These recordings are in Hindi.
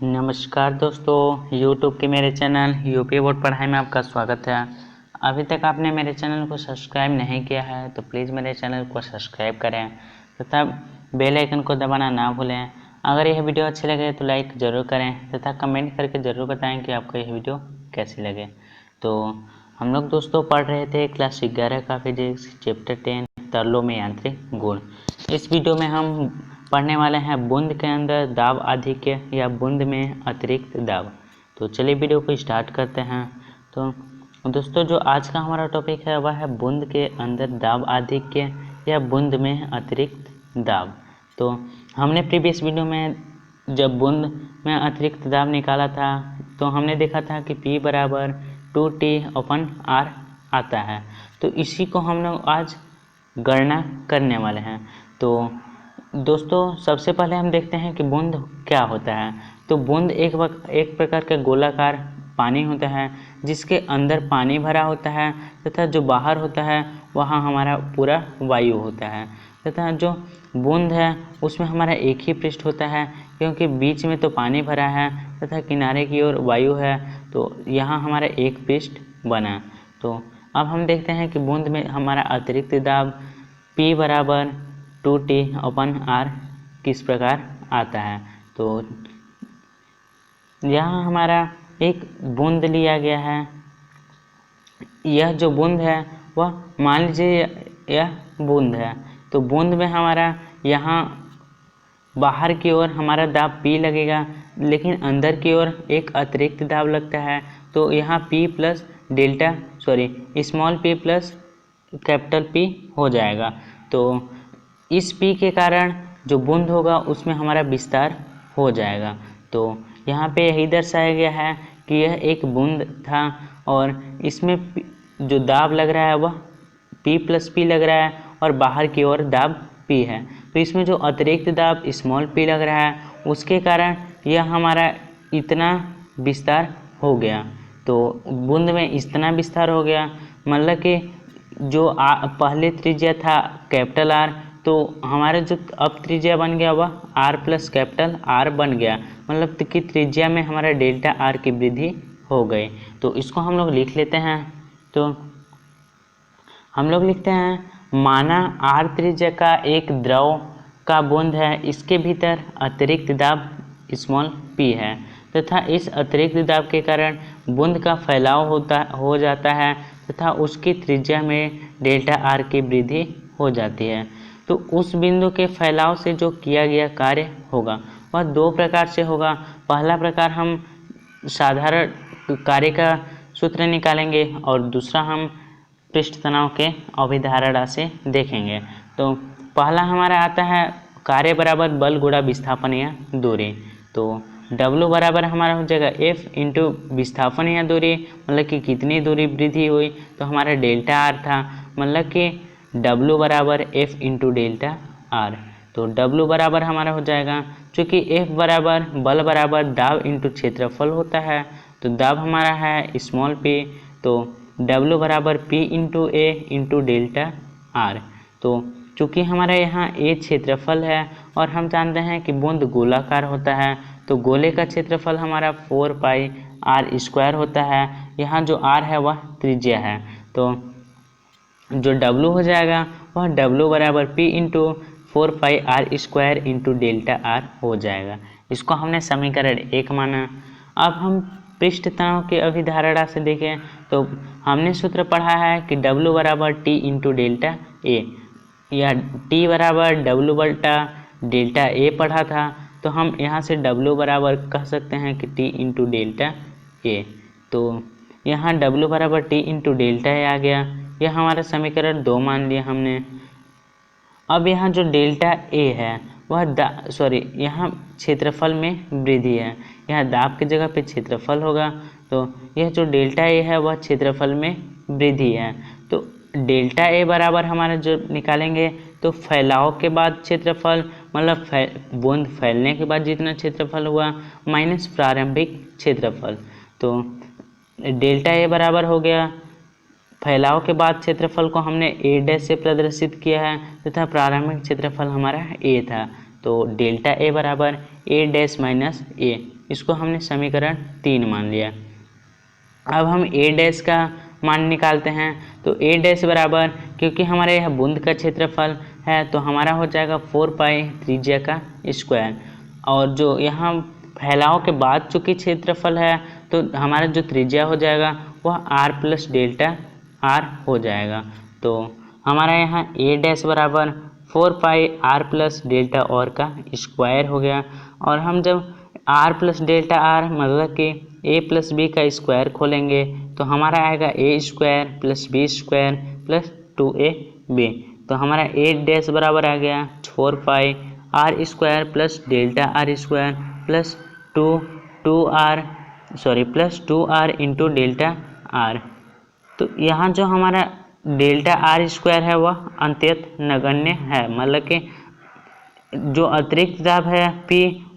नमस्कार दोस्तों, YouTube के मेरे चैनल यूपी बोर्ड पढ़ाई में आपका स्वागत है। अभी तक आपने मेरे चैनल को सब्सक्राइब नहीं किया है तो प्लीज़ मेरे चैनल को सब्सक्राइब करें तथा बेल आइकन को दबाना ना भूलें। अगर यह वीडियो अच्छी लगे तो लाइक ज़रूर करें तथा कमेंट करके ज़रूर बताएं कि आपको यह वीडियो कैसी लगे। तो हम लोग दोस्तों पढ़ रहे थे क्लास 11 का फिजिक्स चैप्टर 10 तरलों में यांत्रिक गुण। इस वीडियो में हम पढ़ने वाले हैं बूंद के अंदर दाब आधिक्य या बूंद में अतिरिक्त दाब। तो चलिए वीडियो को स्टार्ट करते हैं। तो दोस्तों जो आज का हमारा टॉपिक है वह है बूंद के अंदर दाब आधिक्य या बूंद में अतिरिक्त दाब। तो हमने प्रीवियस वीडियो में जब बूंद में अतिरिक्त दाब निकाला था तो हमने देखा था कि P बराबर 2T/R आता है। तो इसी को हम लोग आज गणना करने वाले हैं। तो दोस्तों सबसे पहले हम देखते हैं कि बूंद क्या होता है। तो बूंद एक प्रकार का गोलाकार पानी होता है जिसके अंदर पानी भरा होता है तथा जो बाहर होता है वहाँ हमारा पूरा वायु होता है तथा जो बूंद है उसमें हमारा एक ही पृष्ठ होता है क्योंकि बीच में तो पानी भरा है तथा किनारे की ओर वायु है, तो यहाँ हमारा एक पृष्ठ बना। तो अब हम देखते हैं कि बूंद में हमारा अतिरिक्त दाब P बराबर 2T/R किस प्रकार आता है। तो यहाँ हमारा एक बूंद लिया गया है। यह जो बूंद है वह मान लीजिए यह बूंद है। तो बूंद में हमारा यहाँ बाहर की ओर हमारा दाब P लगेगा लेकिन अंदर की ओर एक अतिरिक्त दाब लगता है। तो यहाँ small p plus capital P हो जाएगा। तो इस P के कारण जो बूंद होगा उसमें हमारा विस्तार हो जाएगा। तो यहाँ पे यही दर्शाया गया है कि यह एक बूंद था और इसमें जो दाब लग रहा है वह P प्लस P लग रहा है और बाहर की ओर दाब P है। तो इसमें जो अतिरिक्त दाब स्मॉल p लग रहा है उसके कारण यह हमारा इतना विस्तार हो गया। तो बूंद में इतना विस्तार हो गया, मतलब कि जो पहले त्रिज्या था कैपिटल R, तो हमारा जो अब त्रिज्या बन गया वह R प्लस कैपिटल R बन गया, मतलब कि त्रिज्या में हमारा डेल्टा R की वृद्धि हो गई। तो इसको हम लोग लिख लेते हैं। तो हम लोग लिखते हैं माना R त्रिज्या का एक द्रव का बूंद है, इसके भीतर अतिरिक्त दाब स्मॉल p है तथा इस अतिरिक्त दाब के कारण बूंद का फैलाव हो जाता है तथा उसकी त्रिज्या में डेल्टा R की वृद्धि हो जाती है। तो उस बिंदु के फैलाव से जो किया गया कार्य होगा वह दो प्रकार से होगा। पहला प्रकार हम साधारण कार्य का सूत्र निकालेंगे और दूसरा हम पृष्ठ तनाव के अभिधारणा से देखेंगे। तो पहला हमारा आता है कार्य बराबर बल गुणा विस्थापन या दूरी। तो W बराबर हमारा हो जाएगा F इंटू विस्थापन या दूरी, मतलब कि कितनी दूरी वृद्धि हुई, तो हमारा डेल्टा R था, मतलब कि W बराबर F इंटू डेल्टा R। तो W बराबर हमारा हो जाएगा, चूँकि F बराबर बल बराबर दाब इंटू क्षेत्रफल होता है, तो दाब हमारा है स्मॉल p, तो W बराबर P into A into delta R। तो चूँकि हमारा यहाँ A क्षेत्रफल है और हम जानते हैं कि बूंद गोलाकार होता है, तो गोले का क्षेत्रफल हमारा 4πr² होता है। यहाँ जो R है वह त्रिज्या है, तो जो W हो जाएगा वह W बराबर P into 4πr² into delta R हो जाएगा। इसको हमने समीकरण 1 माना। अब हम पृष्ठ तनाव की अभिधारणा से देखें तो हमने सूत्र पढ़ा है कि W बराबर T इंटू डेल्टा A, या T बराबर W बल्टा डेल्टा A पढ़ा था, तो हम यहाँ से W बराबर कह सकते हैं कि T इंटू डेल्टा A। तो यहाँ W बराबर T इंटू डेल्टा A आ गया, यह हमारा समीकरण 2 मान लिया हमने। अब यहाँ जो डेल्टा A है वह यहाँ क्षेत्रफल में वृद्धि है, यहाँ दाब की जगह पे क्षेत्रफल होगा, तो यह जो डेल्टा A है वह क्षेत्रफल में वृद्धि है। तो डेल्टा A बराबर हमारा जो निकालेंगे तो फैलाव के बाद क्षेत्रफल, मतलब बूंद फैलने के बाद जितना क्षेत्रफल हुआ माइनस प्रारंभिक क्षेत्रफल। तो डेल्टा A बराबर हो गया, फैलाव के बाद क्षेत्रफल को हमने A' से प्रदर्शित किया है तथा प्रारंभिक क्षेत्रफल हमारा A था, तो डेल्टा A बराबर A' माइनस A इसको हमने समीकरण 3 मान लिया। अब हम ए डैश का मान निकालते हैं। तो ए डैश बराबर, क्योंकि हमारे यह बूंद का क्षेत्रफल है तो हमारा हो जाएगा 4 पाई त्रिज्या का स्क्वायर, और जो यहाँ फैलाव के बाद चूँकि क्षेत्रफल है तो हमारा जो त्रिज्या हो जाएगा वह r प्लस डेल्टा r हो जाएगा। तो हमारा यहाँ ए डैश बराबर 4 पाई r प्लस डेल्टा और का स्क्वायर हो गया। और हम जब r प्लस डेल्टा r मतलब कि a प्लस बी का स्क्वायर खोलेंगे तो हमारा आएगा a square plus B square plus 2ab। तो हमारा ए डैश बराबर आ गया 4 pi r square plus delta r square plus 2r into delta r। तो यहाँ जो हमारा डेल्टा r स्क्वायर है वह अत्यंत नगण्य है, मतलब कि जो अतिरिक्त दाब है P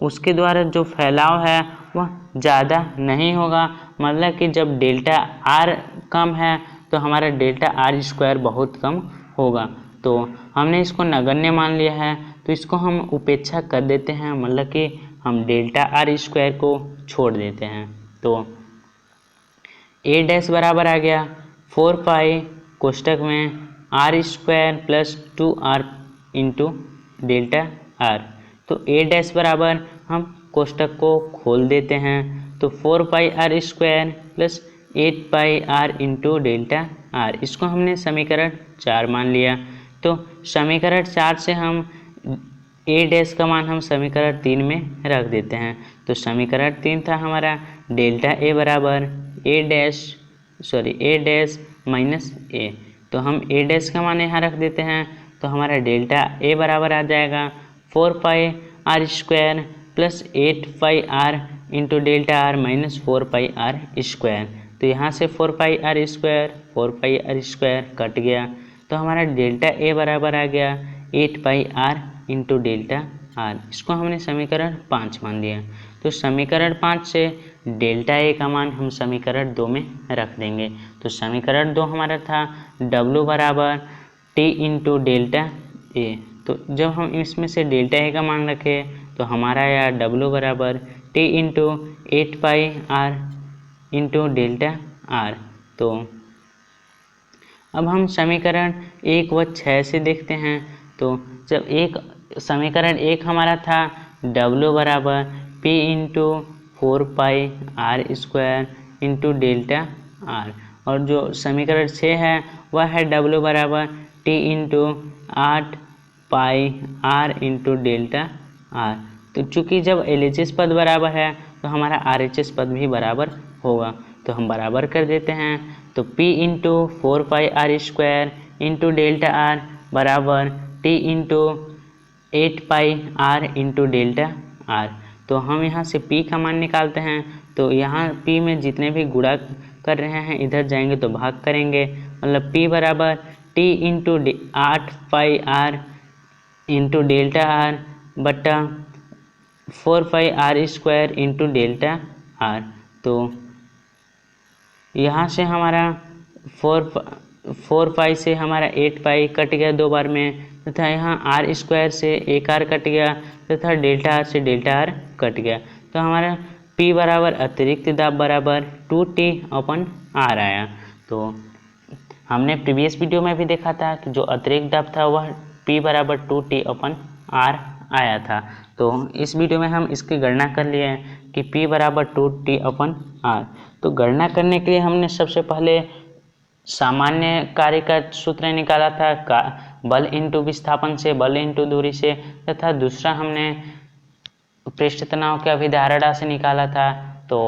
उसके द्वारा जो फैलाव है वह ज़्यादा नहीं होगा। मतलब कि जब डेल्टा r कम है तो हमारा डेल्टा r स्क्वायर बहुत कम होगा। तो हमने इसको नगण्य मान लिया है तो इसको हम उपेक्षा कर देते हैं, मतलब कि हम डेल्टा r स्क्वायर को छोड़ देते हैं। तो ए डैश बराबर आ गया 4 पाई कोष्टक में r square plus 2r into delta r। तो ए डैश बराबर हम कोष्टक को खोल देते हैं। तो 4 पाई r स्क्वायर प्लस 8 पाई r इंटू डेल्टा r, इसको हमने समीकरण 4 मान लिया। तो समीकरण 4 से हम ए डैश का मान हम समीकरण 3 में रख देते हैं। तो समीकरण 3 था हमारा डेल्टा ए बराबर ए डैश माइनस ए। तो हम ए डैश का मान यहाँ रख देते हैं। तो हमारा डेल्टा ए बराबर आ जाएगा 4 पाई r स्क्वायर प्लस 8 पाई r into delta r minus 4 pi r square. तो यहाँ से 4 पाई r स्क्वायर कट गया। तो हमारा डेल्टा ए बराबर आ गया 8 पाई r इंटू डेल्टा r। इसको हमने समीकरण 5 मान लिया। तो समीकरण 5 से डेल्टा ए का मान हम समीकरण 2 में रख देंगे। तो समीकरण 2 हमारा था W बराबर T इंटू डेल्टा ए। तो जब हम इसमें से डेल्टा ए का मान रखें तो हमारा आया W बराबर T इंटू 8 पाई r इंटू डेल्टा r। तो अब हम समीकरण 1 व 6 से देखते हैं। तो जब समीकरण 1 हमारा था W बराबर P into 4 pi r square into delta r, और जो समीकरण 6 है वह है W बराबर T इंटू 8 पाई r इंटू डेल्टा r। तो चूँकि जब LHS पद बराबर है तो हमारा RHS पद भी बराबर होगा, तो हम बराबर कर देते हैं। तो P into 4 pi r square into delta r बराबर T इंटू 8 पाई r इंटू डेल्टा r। तो हम यहाँ से P का मान निकालते हैं। तो यहाँ P में जितने भी गुणा कर रहे हैं इधर जाएंगे तो भाग करेंगे, मतलब P बराबर T इंटू 8 पाई r इंटू डेल्टा r बटा 4 pi r square into delta r। तो यहाँ से हमारा 4 पाई से हमारा 8 पाई कट गया 2 बार में, तथा यहाँ r स्क्वायर से एक r कट गया तथा डेल्टा r से डेल्टा r कट गया। तो हमारा P बराबर अतिरिक्त दाब बराबर 2T अपन r आया। तो हमने प्रीवियस वीडियो में भी देखा था कि जो अतिरिक्त दाब था वह P बराबर 2T अपन r आया था। तो इस वीडियो में हम इसकी गणना कर लिए हैं कि P बराबर 2T अपन r। तो गणना करने के लिए हमने सबसे पहले सामान्य कार्य का सूत्र निकाला था बल इंटू विस्थापन से, बल इंटू दूरी से, तथा दूसरा हमने पृष्ठ तनाव के अभिधारणा से निकाला था। तो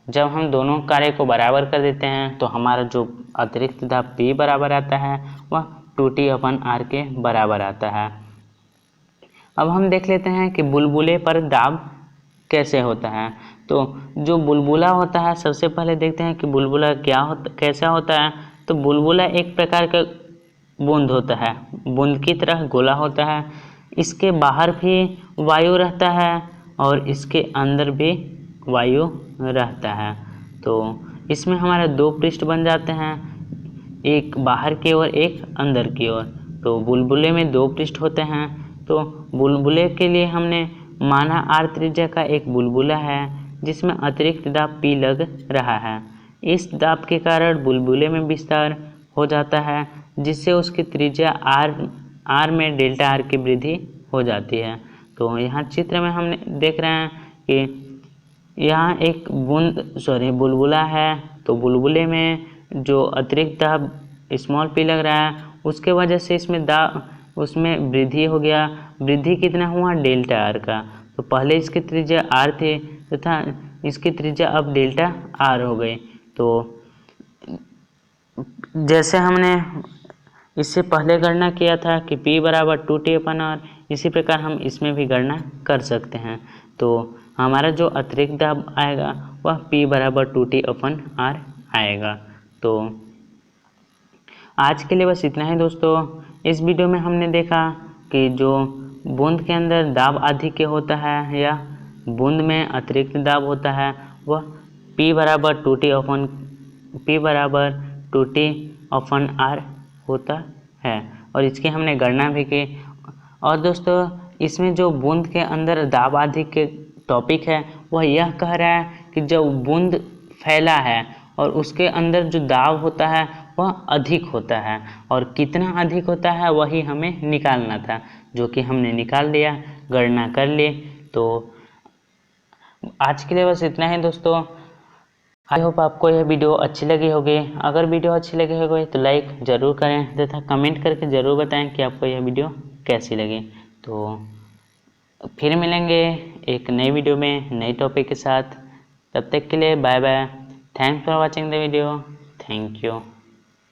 जब हम दोनों कार्य को बराबर कर देते हैं तो हमारा जो अतिरिक्त दाब P बराबर आता है वह 2T अपन r के बराबर आता है। अब हम देख लेते हैं कि बुलबुले पर दाब कैसे होता है। तो जो बुलबुला होता है, सबसे पहले देखते हैं कि बुलबुला कैसा होता है। तो बुलबुला एक प्रकार का बूंद होता है, बूंद की तरह गोला होता है। इसके बाहर भी वायु रहता है और इसके अंदर भी वायु रहता है। तो इसमें हमारे 2 पृष्ठ बन जाते हैं, एक बाहर की ओर एक अंदर की ओर। तो बुलबुले में 2 पृष्ठ होते हैं। तो बुलबुले के लिए हमने माना r त्रिज्या का एक बुलबुला है जिसमें अतिरिक्त दाब P लग रहा है। इस दाब के कारण बुलबुले में विस्तार हो जाता है, जिससे उसकी त्रिज्या R में डेल्टा R की वृद्धि हो जाती है। तो यहाँ चित्र में हमने देख रहे हैं कि यहाँ एक बुलबुला है, तो बुलबुले में जो अतिरिक्त दाब स्मॉल p लग रहा है, उसके वजह से उसमें वृद्धि हो गया। वृद्धि कितना हुआ? डेल्टा R का। तो पहले इसकी त्रिज्या R थी तथा इसकी त्रिज्या अब डेल्टा R हो गई। तो जैसे हमने इससे पहले गणना किया था कि P बराबर 2T/R, इसी प्रकार हम इसमें भी गणना कर सकते हैं। तो हमारा जो अतिरिक्त दाब आएगा वह P बराबर 2T/R आएगा। तो आज के लिए बस इतना ही दोस्तों। इस वीडियो में हमने देखा कि जो बूंद के अंदर दाब आधिक्य होता है या बूंद में अतिरिक्त दाब होता है वह P बराबर 2T/R होता है, और इसकी हमने गणना भी की। और दोस्तों इसमें जो बूंद के अंदर दाब आधिक्य टॉपिक है वह यह कह रहा है कि जब बूंद फैला है और उसके अंदर जो दाब होता है वह अधिक होता है, और कितना अधिक होता है वही हमें निकालना था, जो कि हमने निकाल लिया, गणना कर ली। तो आज के लिए बस इतना ही दोस्तों। आई होप आपको यह वीडियो अच्छी लगी होगी। अगर वीडियो अच्छी लगी होगी तो लाइक ज़रूर करें तथा कमेंट करके ज़रूर बताएं कि आपको यह वीडियो कैसी लगी। तो फिर मिलेंगे एक नई वीडियो में नई टॉपिक के साथ। तब तक के लिए bye bye. Thanks for watching the video. Thank you.